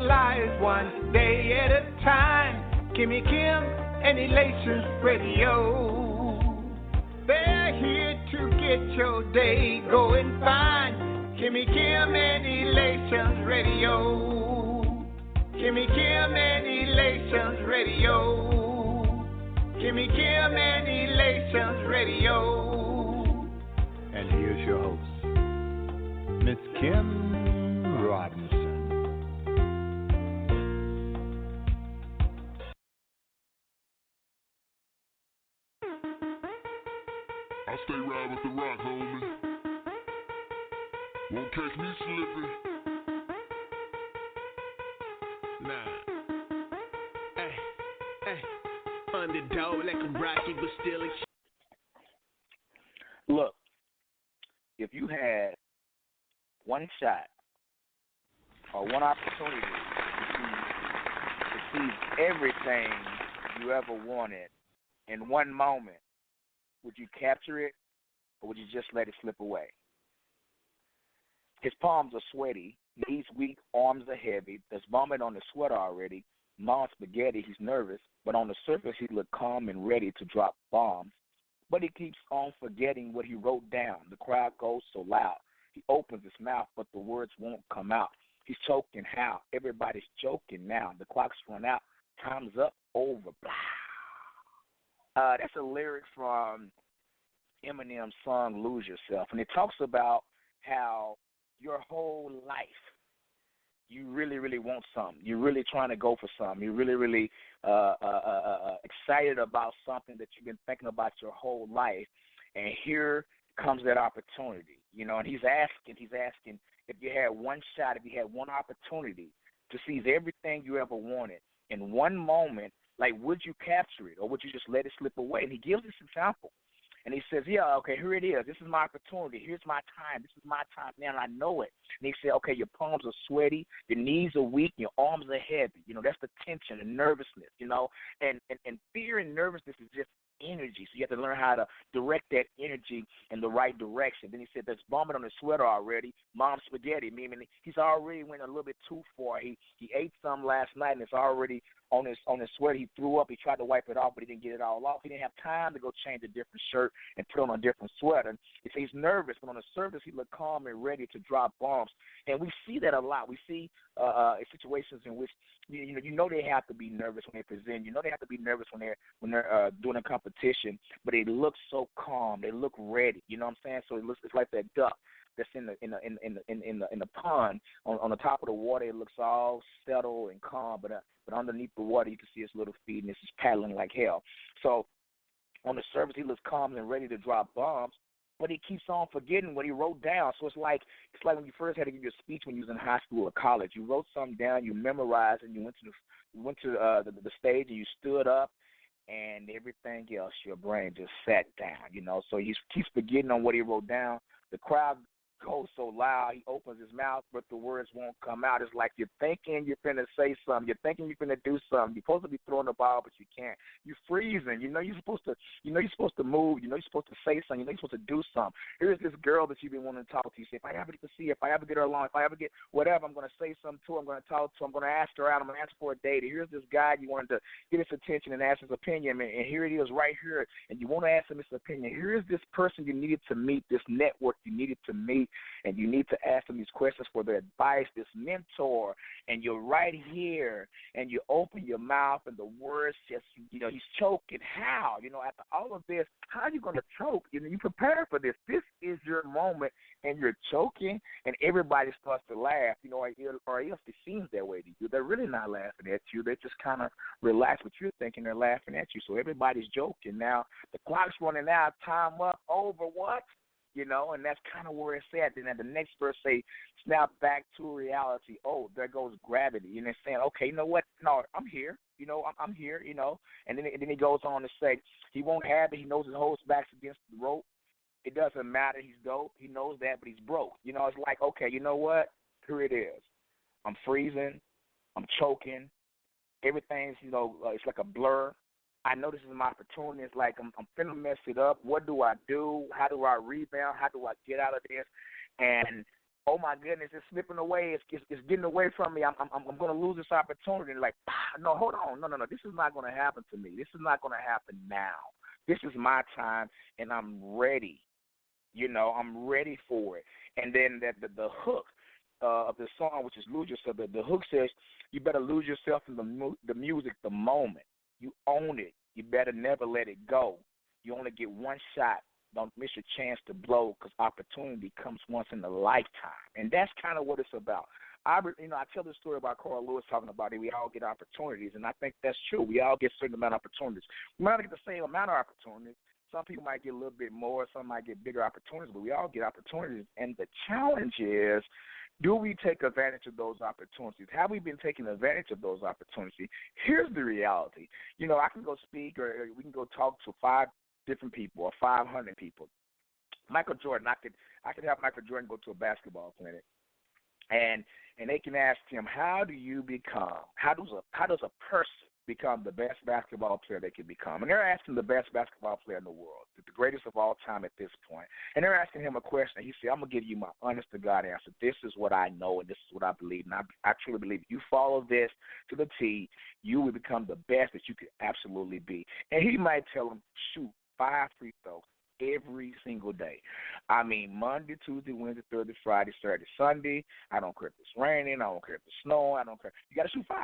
lives one day at a time. Kimmy Kim and Elations Radio. They're here to get your day going fine. Kimmy Kim and Elations Radio. Kimmy Kim and Elations Radio. Kimmy Kim and Elations Radio. And here's your host, Miss Kim Robinson. I stay right with the rock, homie. Won't catch me slipping. Nah. Hey. Underdog like a rocky, but still a. Look, if you had one shot or one opportunity to see everything you ever wanted in one moment, would you capture it or would you just let it slip away? His palms are sweaty, knees weak, arms are heavy. There's vomit on his sweater already. Mom's spaghetti, he's nervous, but on the surface he looked calm and ready to drop bombs. But he keeps on forgetting what he wrote down. The crowd goes so loud. He opens his mouth, but the words won't come out. He's choking how? Everybody's joking now. The clock's run out. Time's up, over, blah. That's a lyric from Eminem's song Lose Yourself. And it talks about how your whole life you really, really want something. You're really trying to go for something. You're really, really excited about something that you've been thinking about your whole life. And here comes that opportunity, you know, and he's asking if you had one shot, if you had one opportunity to seize everything you ever wanted in one moment, like, would you capture it or would you just let it slip away? And he gives this example. And he says, yeah, okay, here it is. This is my opportunity. Here's my time. This is my time now, and I know it. And he said, okay, your palms are sweaty, your knees are weak, your arms are heavy. You know, that's the tension and nervousness, you know. And fear and nervousness is just energy. So you have to learn how to direct that energy in the right direction. Then he said, there's vomit on his sweater already. Mom's spaghetti, meaning he's already went a little bit too far. He ate some last night, and it's already on his sweater. He threw up. He tried to wipe it off, but he didn't get it all off. He didn't have time to go change a different shirt and put on a different sweater. He said he's nervous, but on the surface he looked calm and ready to drop bombs. And we see that a lot. We see situations in which you know they have to be nervous when they present. You know they have to be nervous when they're doing a competition, but they look so calm. They look ready. You know what I'm saying? So it's like that duck that's in the pond on the top of the water. It looks all settled and calm, but underneath the water you can see its little feet and it's just paddling like hell. So on the surface he looks calm and ready to drop bombs, but he keeps on forgetting what he wrote down. So it's like when you first had to give your speech when you was in high school or college. You wrote something down, you memorized, and you went to the stage and you stood up, and everything else, your brain just sat down, you know. So he keeps forgetting on what he wrote down. The crowd goes so loud, he opens his mouth, but the words won't come out. It's like you're thinking you're finna say something. You're thinking you're finna do something. You're supposed to be throwing the ball, but you can't. You're freezing. You know you're supposed to move. You know you're supposed to say something. You know you're supposed to do something. Here's this girl that you've been wanting to talk to. You say, if I ever get to see her, if I ever get her along, if I ever get whatever, I'm going to say something to her. I'm going to talk to her. I'm going to ask her out. I'm going to ask for a date. Here's this guy you wanted to get his attention and ask his opinion, and here it is right here, and you want to ask him his opinion. Here is this person you needed to meet, this network you needed to meet, and you need to ask them these questions for their advice, this mentor, and you're right here, and you open your mouth, and the words just, you know, he's choking. How? You know, after all of this, how are you going to choke? You know, you prepare for this. This is your moment, and you're choking, and everybody starts to laugh, you know, or else it seems that way to you. They're really not laughing at you. They're just kind of relaxed what you're thinking. They're laughing at you, so everybody's joking. Now, the clock's running out, time up, over what? You know, and that's kind of where it's at. Then at the next verse say, snap back to reality. Oh, there goes gravity. And they're saying, okay, you know what? No, I'm here. You know, I'm here, you know. And then he goes on to say, he won't have it. He knows his whole back's against the rope. It doesn't matter. He's dope. He knows that, but he's broke. You know, it's like, okay, you know what? Here it is. I'm freezing. I'm choking. Everything's, you know, it's like a blur. I know this is my opportunity. It's like I'm finna mess it up. What do I do? How do I rebound? How do I get out of this? And oh my goodness, it's slipping away. It's getting away from me. I'm going to lose this opportunity. And like, no, hold on. No. This is not going to happen to me. This is not going to happen now. This is my time, and I'm ready. I'm ready for it. And then the hook of the song, which is Lose Yourself, the hook says, you better lose yourself in the music the moment. You own it. You better never let it go. You only get one shot. Don't miss your chance to blow, because opportunity comes once in a lifetime. And that's kind of what it's about. I tell this story about Carl Lewis talking about it. We all get opportunities, and I think that's true. We all get a certain amount of opportunities. We might not get the same amount of opportunities. Some people might get a little bit more. Some might get bigger opportunities, but we all get opportunities. And the challenge is, do we take advantage of those opportunities? Have we been taking advantage of those opportunities? Here's the reality. I can go speak, or we can go talk to 5 different people or 500 people. Michael Jordan, I could have Michael Jordan go to a basketball clinic, and they can ask him, how does a person become the best basketball player they can become? And they're asking the best basketball player in the world, the greatest of all time at this point. And they're asking him a question. He said, I'm going to give you my honest-to-God answer. This is what I know, and this is what I believe. And I truly believe if you follow this to the T, you will become the best that you could absolutely be. And he might tell him, shoot 5 free throws every single day. I mean, Monday, Tuesday, Wednesday, Thursday, Friday, Saturday, Sunday. I don't care if it's raining. I don't care if it's snowing. I don't care. You got to shoot 5.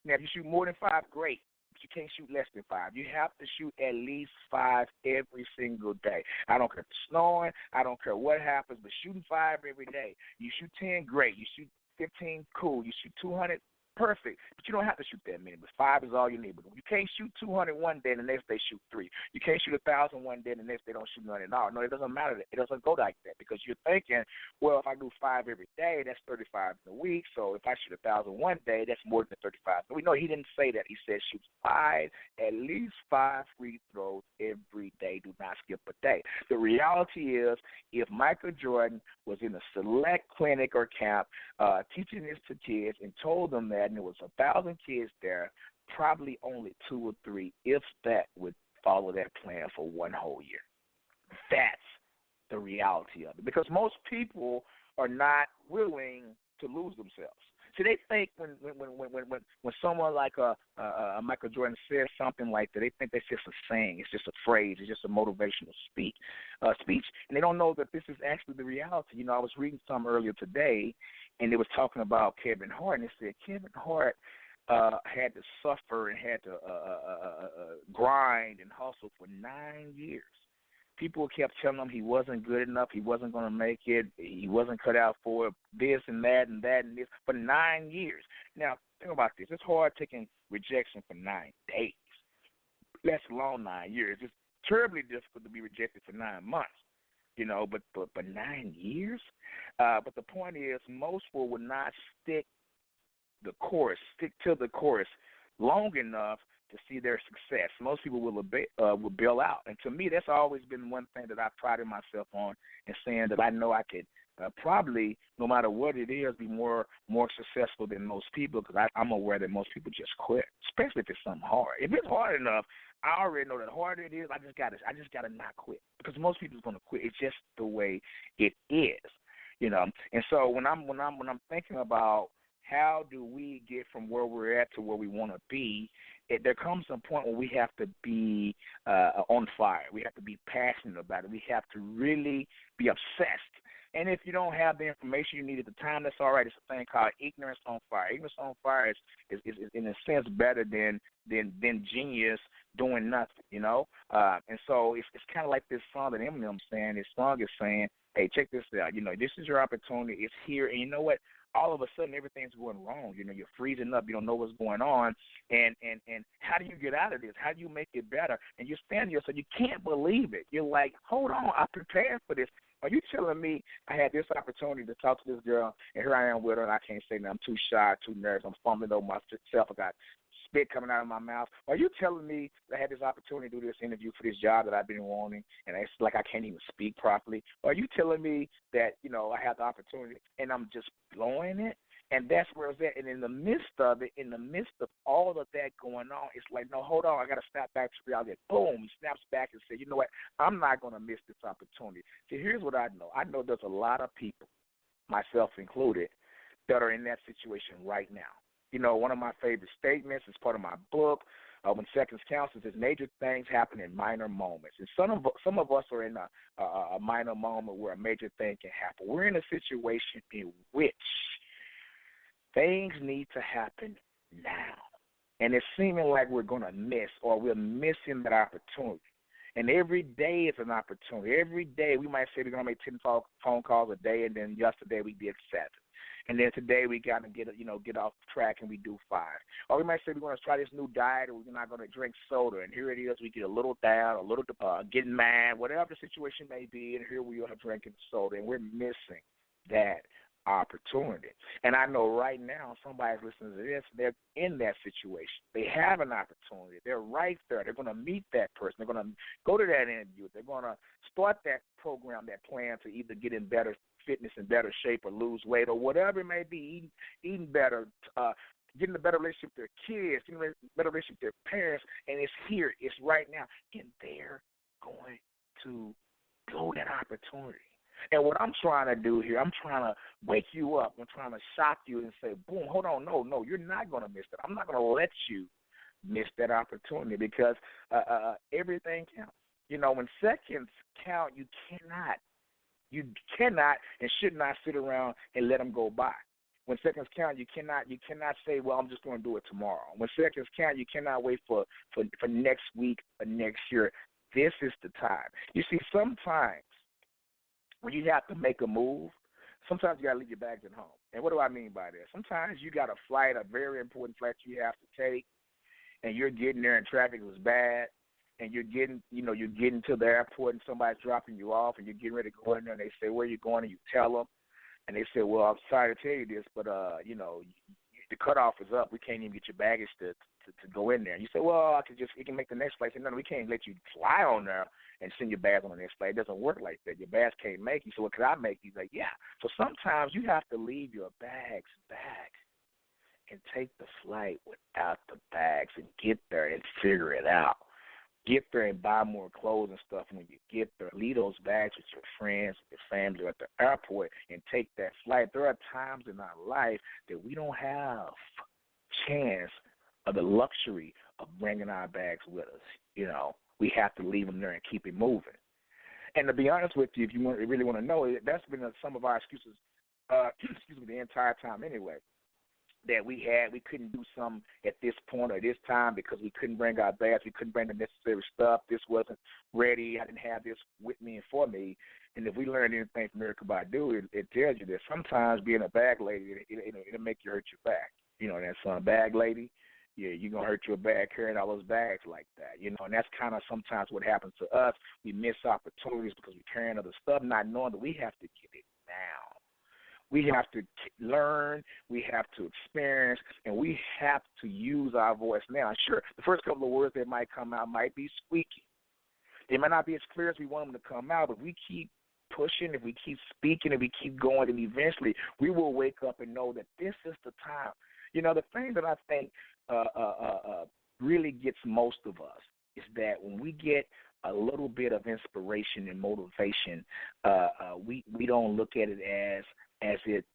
Now, if you shoot more than 5, great. But you can't shoot less than 5. You have to shoot at least 5 every single day. I don't care if it's snowing. I don't care what happens, but shooting 5 every day. You shoot 10, great. You shoot 15, cool. You shoot 200, perfect. But you don't have to shoot that many. But 5 is all you need. But you can't shoot 200 one day and the next day shoot 3. You can't shoot 1,000 one day and the next day don't shoot none at all. No, it doesn't matter. It doesn't go like that, because you're thinking, well, if I do 5 every day, that's 35 in a week. So if I shoot 1,000 one day, that's more than 35. But we know he didn't say that. He said shoot 5, at least 5 free throws every day. Do not skip a day. The reality is, if Michael Jordan was in a select clinic or camp teaching this to kids and told them that, and there was 1,000 kids there, probably only 2 or 3, if that, would follow that plan for one whole year. That's the reality of it, because most people are not willing to lose themselves. See, they think when someone like Michael Jordan says something like that, they think that's just a saying, it's just a phrase, it's just a motivational speech, and they don't know that this is actually the reality. I was reading some earlier today, and it was talking about Kevin Hart, and it said Kevin Hart had to suffer and had to grind and hustle for 9 years. People kept telling him he wasn't good enough, he wasn't going to make it, he wasn't cut out for this and that and that and this for 9 years. Now, think about this. It's hard taking rejection for 9 days, let alone 9 years. It's terribly difficult to be rejected for 9 months, but 9 years? But the point is, most people would not stick to the course long enough to see their success. Most people will bail out. And to me, that's always been one thing that I've prided myself on, in saying that I know I could probably, no matter what it is, be more successful than most people, because I'm aware that most people just quit, especially if it's something hard. If it's hard enough, I already know that harder it is, I just gotta not quit, because most people's gonna quit. It's just the way it is, And so when I'm thinking about how do we get from where we're at to where we want to be, there comes a point where we have to be on fire. We have to be passionate about it. We have to really be obsessed. And if you don't have the information you need at the time, that's all right. It's a thing called ignorance on fire. Ignorance on fire is in a sense better than genius doing nothing, And so it's kind of like this song that Eminem saying. His song is saying, hey, check this out. This is your opportunity. It's here. And you know what? All of a sudden, everything's going wrong. You're freezing up. You don't know what's going on. And how do you get out of this? How do you make it better? And you're standing there, so you can't believe it. You're like, hold on, I prepared for this. Are you telling me I had this opportunity to talk to this girl, and here I am with her, and I can't say nothing. I'm too shy, too nervous. I'm fumbling over myself. I got spit coming out of my mouth. Are you telling me I had this opportunity to do this interview for this job that I've been wanting, and it's like I can't even speak properly? Or are you telling me that, I have the opportunity and I'm just blowing it? And that's where it's at. And in the midst of all of that going on, it's like, no, hold on, I got to snap back to reality. Boom, he snaps back and says, you know what, I'm not going to miss this opportunity. See, here's what I know. I know there's a lot of people myself included, that are in that situation right now. You know, one of my favorite statements is part of my book, When Seconds Counts, is that major things happen in minor moments. And some of us are in a minor moment where a major thing can happen. We're in a situation in which things need to happen now. And it's seeming like we're going to miss, or we're missing that opportunity. And every day is an opportunity. Every day we might say we're going to make 10 phone calls a day, and then yesterday we did 7. And then today we got to get off track and we do 5. Or we might say we're going to try this new diet, or we're not going to drink soda. And here it is, we get a little down, a little getting mad, whatever the situation may be, and here we are drinking soda, and we're missing that opportunity. And I know right now somebody's listening to this, they're in that situation. They have an opportunity. They're right there. They're going to meet that person. They're going to go to that interview. They're going to start that program, that plan to either get in better fitness, in better shape, or lose weight, or whatever it may be, eating better, getting a better relationship with their kids, getting a better relationship with their parents, and it's here. It's right now. And they're going to blow that opportunity. And what I'm trying to do here, I'm trying to wake you up. I'm trying to shock you and say, boom, hold on, no, you're not going to miss that. I'm not going to let you miss that opportunity, because everything counts. You know, when seconds count, you cannot and should not sit around and let them go by. When seconds count, you cannot say, well, I'm just going to do it tomorrow. When seconds count, you cannot wait for next week or next year. This is the time. You see, sometimes when you have to make a move, sometimes you got to leave your bags at home. And what do I mean by that? Sometimes you got a very important flight you have to take, and you're getting there and traffic was bad, and you're getting to the airport and somebody's dropping you off, and you're getting ready to go in there, and they say, where are you going? And you tell them, and they say, well, I'm sorry to tell you this, but the cutoff is up. We can't even get your baggage to go in there. And you say, well, you can make the next flight. I say, no, we can't let you fly on there and send your bags on the next flight. It doesn't work like that. Your bags can't make you. So what could I make you? He's like, yeah. So sometimes you have to leave your bags back and take the flight without the bags and get there and figure it out. Get there and buy more clothes and stuff when you get there. Leave those bags with your friends, with your family, or at the airport, and take that flight. There are times in our life that we don't have chance or the luxury of bringing our bags with us. You know, we have to leave them there and keep it moving. And to be honest with you, if you really want to know, that's been some of our excuses, the entire time anyway. That we couldn't do something at this point or this time because we couldn't bring our bags, we couldn't bring the necessary stuff, this wasn't ready, I didn't have this with me and for me. And if we learned anything from Miracle by Do, it tells you that sometimes being a bag lady, it'll make you hurt your back. You know, that's a bag lady, yeah, you're going to hurt your back carrying all those bags like that. You know, and that's kind of sometimes what happens to us. We miss opportunities because we're carrying other stuff, not knowing that we have to get it now. We have to learn, we have to experience, and we have to use our voice now. Sure, the first couple of words that might come out might be squeaky. They might not be as clear as we want them to come out, but if we keep pushing, if we keep speaking, if we keep going, and eventually we will wake up and know that this is the time. You know, the thing that I think really gets most of us is that when we get a little bit of inspiration and motivation, we don't look at it as it's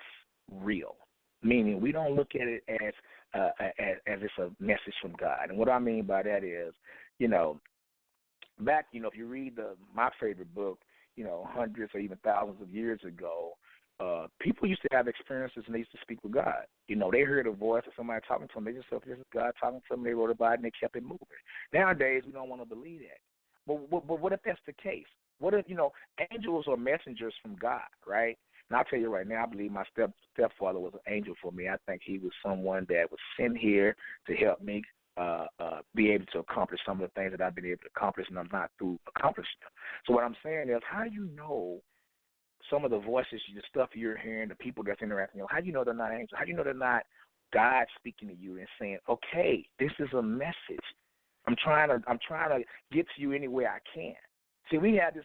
real, meaning we don't look at it as it's a message from God. And what I mean by that is, you know, back, you know, if you read my favorite book, you know, hundreds or even thousands of years ago, people used to have experiences and they used to speak with God. You know, they heard a voice of somebody talking to them. They just said, this is God talking to them. They wrote about it and they kept it moving. Nowadays, we don't want to believe that. But what if that's the case? What if, you know, angels are messengers from God, right? And I'll tell you right now, I believe my stepfather was an angel for me. I think he was someone that was sent here to help me be able to accomplish some of the things that I've been able to accomplish, and I'm not through accomplishing them. So what I'm saying is, how do you know some of the voices, the stuff you're hearing, the people that's interacting, you know, how do you know they're not angels? How do you know they're not God speaking to you and saying, okay, this is a message. I'm trying to get to you any way I can. See, we have this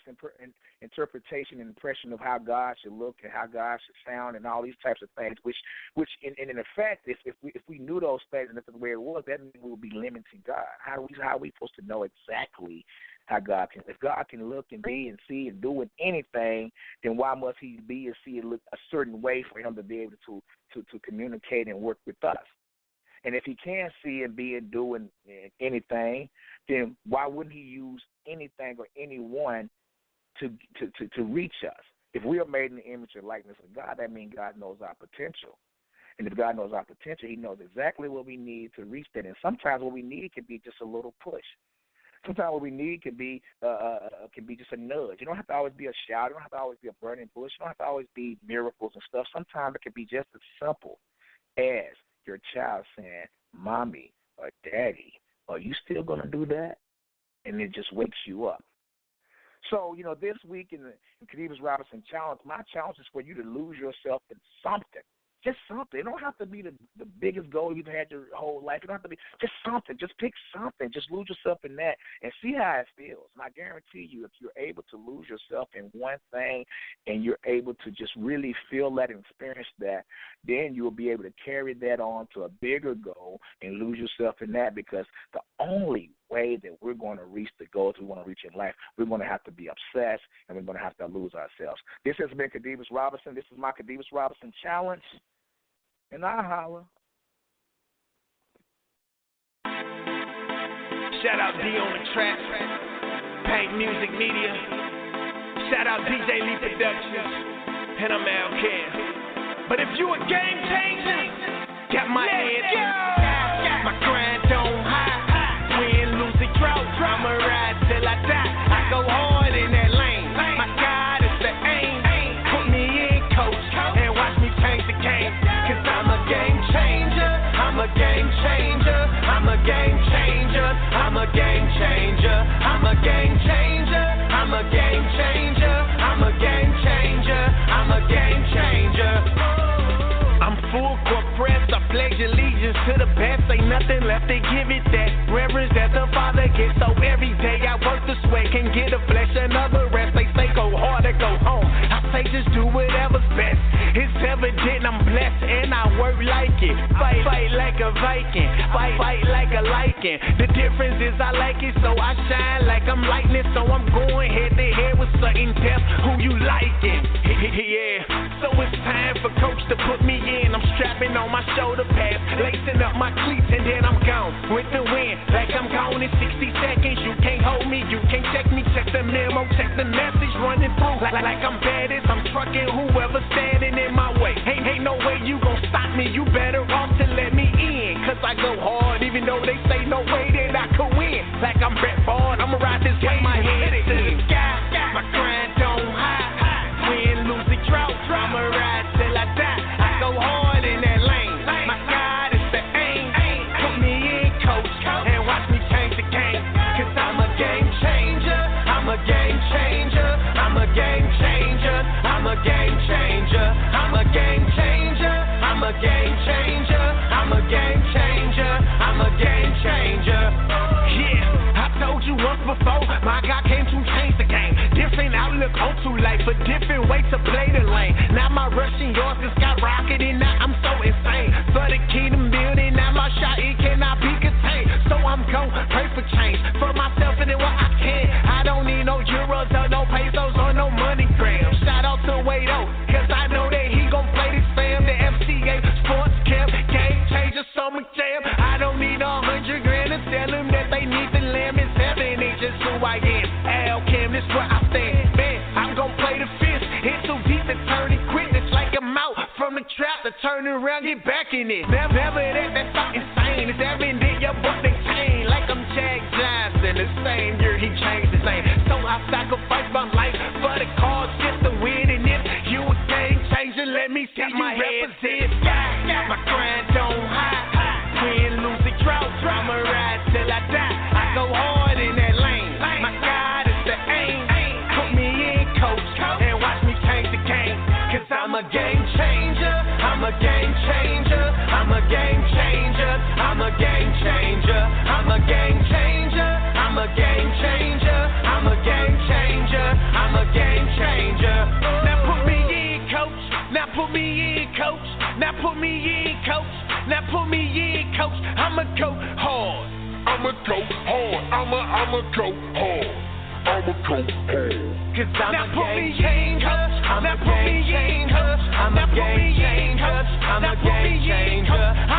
interpretation and impression of how God should look and how God should sound and all these types of things, which in effect, if we knew those things and that's the way it was, that means we would be limiting God. How are we supposed to know exactly how God can. If God can look and be and see and do anything, then why must He be and see and look a certain way for Him to be able to communicate and work with us? And if He can see and be and do anything, then why wouldn't He use anything or anyone to reach us? If we are made in the image and likeness of God, that means God knows our potential. And if God knows our potential, He knows exactly what we need to reach that. And sometimes what we need can be just a little push. Sometimes what we need can be just a nudge. You don't have to always be a shout. You don't have to always be a burning bush. You don't have to always be miracles and stuff. Sometimes it can be just as simple as your child saying, "Mommy," or "Daddy," are you still going to do that? And it just wakes you up. So, this week in the Khadevis Robinson Challenge, my challenge is for you to lose yourself in something. Just something. It don't have to be the biggest goal you've had your whole life. It don't have to be just something. Just pick something. Just lose yourself in that and see how it feels. And I guarantee you, if you're able to lose yourself in one thing and you're able to just really feel that and experience that, then you'll be able to carry that on to a bigger goal and lose yourself in that, because the only way that we're going to reach the goals we want to reach in life, we're going to have to be obsessed and we're going to have to lose ourselves. This has been Khadevis Robinson. This is my Khadevis Robinson Challenge. And I holler. Shout out D on the track, Paint Music Media. Shout out DJ Lee Productions, and I'm Al Care. But if you a game changer, got my head, my grind on high, win, lose, and drought. I'ma ride till I die. I go hard in that lane. My God is the aim. Put me in, coach, and watch me change the game. Cause I'm a game changer. I'm a game changer. I'm a game changer. I'm a game changer. I'm a game changer. I'm a game changer. I'm a game changer. I'm a game changer. I'm full court press. I pledge allegiance to the best. Ain't nothing left to give it that reverence that the Father gets. So every day I work the sweat, can get a flesh another rest. They say go hard or go home. I say just do whatever's best. It's evident I'm blessed and I work like it. Fight like a Viking. Fight like a lichen. The difference is I like it, so I shine like I'm lightning. So I'm going head to head with certain depth. Who you liking? Yeah. So it's time for coach to put me in. I'm strapping on my shoulder pads, lacing up my cleats, and then I'm gone with the wind. Like I'm gone in 60 seconds. You can't hold me, you can't check me. Check the memo, check the message running through. Like I'm bad as I'm trucking whoever standing in my way. Ain't no way you gon' stop me. You better off to let me in. Cause I go hard, even though they say no way that I could win. Like I'm Brett Ford, I'ma ride this way. My head to the sky, my grind on high. Win, lose, and drought. I'ma ride till I die. I go hard in that lane. My God is the aim. Put me in, coach, and watch me change the game. Cause I'm a game changer. I'm a game changer. I'm a game changer. I'm a game changer. I'm a game changer. I'm a game changer. I'm a game changer. I'm a game changer. Yeah, I told you once before, my God came to change the game. Different outlook on to life, a different way to play the lane. Now my rushing yards is skyrocketing. Now I'm so insane. For the kingdom building, now my shot it cannot be contained. So I'm gon' pray for change for myself and then what I can. I don't need no euros or no pesos or no money grams. Shout out to Wado, cause I know that he gon' play this fam. The FCA Sports Camp, game changer, summer jam. I don't need $100 grand to tell them that they need the lamb. It's heaven, ain't just who I am. Al Cam, this where I stand. Man, I'm gon' play the fist. It's so deep to turn and quit. It's like I'm out from the trap to turn around, get back in it. Never that's so insane. It's evident your book they chain. Like I'm Jack Johnson. The same year he changed his name. So I sacrifice my life for the cause, just to win. And if you a game changer, let me see you represent. My grind on high. Win, lose, and drought. I'ma ride till I die. I go hard in that lane. My God is the aim. Put me in, coach, and watch me change the game. Cause I'm a game changer. I'm a game changer. I'm a game changer. I'm a game changer. I'm a game changer. I'm a game changer. I'm a game changer. I'm a game changer. Now put me in, coach. Now put me in, coach. Now put me in, coach. Now put me in, coach. I'ma go hard. I'ma go hard. I'ma go hard. I'ma go hard. Cause I'm a game changer. I'm a game changer. I'm a game changer. I'm a game changer.